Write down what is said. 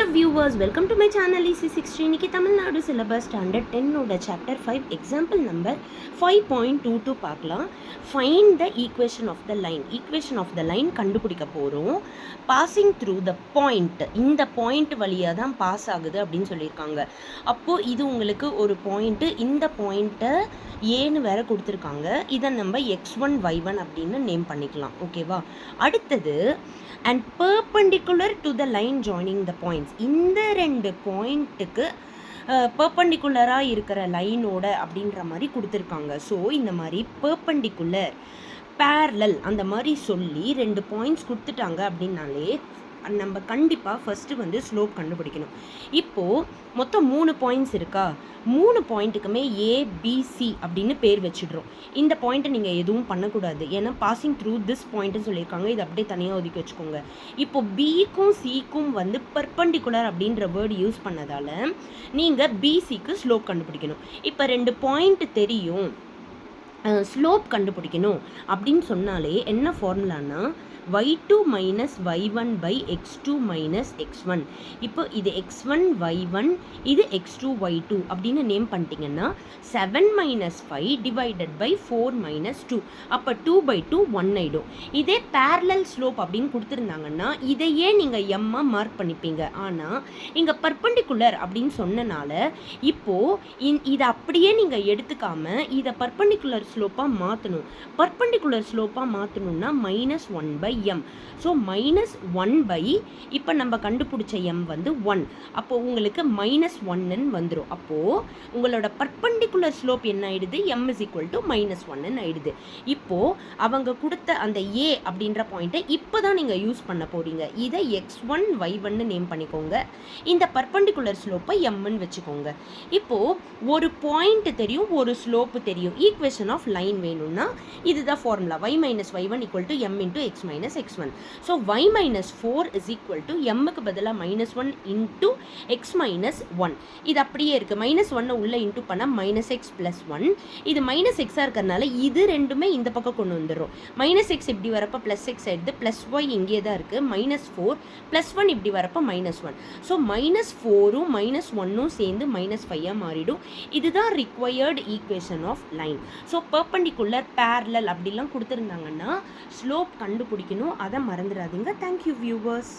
Hello viewers, welcome to my channel EC60. இன்னைக்கு Tamil Nadu syllabus standard 10 chapter 5 example number 5.22 பார்க்கலாம். Find the equation of the line. Equation of the line கண்டுபிடிக்க போகிறோம். Passing through the point, இந்த point வழியாக தான் pass ஆகுது அப்படின்னு சொல்லியிருக்காங்க. அப்போது இது உங்களுக்கு ஒரு பாயிண்ட்டு, இந்த பாயிண்ட்டை ஏன்னு வேற கொடுத்துருக்காங்க. இதை நம்ம x1 y1 அப்படின்னு நேம் பண்ணிக்கலாம். ஓகேவா? அடுத்தது and perpendicular to the line joining the points. இந்த ரெண்டு பாயிண்ட்டுக்கு பர்பண்டிகுலராக இருக்கிற லைனோட அப்படின்ற மாதிரி கொடுத்துருக்காங்க. ஸோ இந்த மாதிரி பர்பண்டிகுலர், பேரலல் அந்த மாதிரி சொல்லி ரெண்டு பாயிண்ட்ஸ் கொடுத்துட்டாங்க அப்படின்னாலே நம்ம கண்டிப்பாக ஃபஸ்ட்டு வந்து ஸ்லோப் கண்டுபிடிக்கணும். இப்போது மொத்தம் 3 பாயிண்ட்ஸ் இருக்கா, 3 பாயிண்ட்டுக்குமே ஏபிசி அப்படின்னு பேர் வச்சுடுறோம். இந்த பாயிண்ட்டை நீங்கள் எதுவும் பண்ணக்கூடாது, ஏன்னா பாசிங் த்ரூ திஸ் பாயிண்ட்டுன்னு சொல்லியிருக்காங்க. இது அப்படியே தனியாக ஒதுக்கி வச்சுக்கோங்க. இப்போது பிக்கும் சிக்கும் வந்து பர்பண்டிகுலர் அப்படின்ற வேர்டு யூஸ் பண்ணதால் நீங்கள் பிசிக்கு ஸ்லோப் கண்டுபிடிக்கணும். இப்போ 2 பாயிண்ட் தெரியும், ஸ்லோப் கண்டுபிடிக்கணும் அப்படின்னு சொன்னாலே என்ன ஃபார்முலானா y2 minus y1 by x2 minus x1. இப்போ இது x1 y1, இது x2 y2 அப்படின்னு நேம் பண்ணிட்டீங்கன்னா 7 மைனஸ் 5 டிவைடட் பை 4 மைனஸ் 2. அப்போ 2/2 1 ஆகிடும். இதே பேரலல் ஸ்லோப் அப்படின்னு கொடுத்துருந்தாங்கன்னா இதையே நீங்கள் எம்மாக மார்க் பண்ணிப்பீங்க. ஆனால் இங்கே பர்பண்டிகுலர் அப்படின்னு சொன்னனால இப்போது இதை அப்படியே நீங்கள் எடுத்துக்காமல் இதை பர்பண்டிகுலர் ஸ்லோப்பாக மாற்றணும். Perpendicular ஸ்லோப்பாக மாற்றணும்னா -1/m. ஸோ -1 இப்போ நம்ம கண்டுபிடிச்ச m வந்து 1. அப்போ உங்களுக்கு -1 வந்துடும். அப்போது உங்களோட பர்பண்டிகுலர் ஸ்லோப் என்ன ஆயிடுது, m -1 ஆயிடுது. இப்போது அவங்க கொடுத்த அந்த a அப்படின்ற பாயிண்ட்டை இப்போ தான் நீங்கள் யூஸ் பண்ண போறீங்க. இதை x1 y1 நேம் பண்ணிக்கோங்க. இந்த பர்பண்டிகுலர் ஸ்லோப்பை mன்னு வச்சுக்கோங்க. இப்போது ஒரு பாயிண்ட் தெரியும், ஒரு ஸ்லோப்பு தெரியும். ஈக்குவேஷன் ஆஃப் லைன் வேணும்னா இதுதான் formula. y minus y1 equal to m into x minus x1. So y minus 4 is equal to mக்கு பதிலாக -1 into x minus 1. இது அப்படியே இருக்குது. -1 உள்ள இன்ட்டு பண்ணால் -x plus 1. இது -x இருக்கிறதுனால இது ரெண்டுமே இந்த பக்கம் கொண்டு வந்துடும். -x இப்படி வரப்போ +x ஆயிடுது, +y இங்கே தான் இருக்குது, -4 +1 இப்படி வரப்போ -1. ஸோ -4ம் -1ம் சேர்ந்து -5 மாறிடும். இதுதான் required equation of line. So perpendicular, parallel அப்படிலாம் கொடுத்துருந்தாங்கன்னா ஸ்லோப் கண்டுபிடிக்கணும். அதை மறந்துடாதீங்க. Thank you viewers.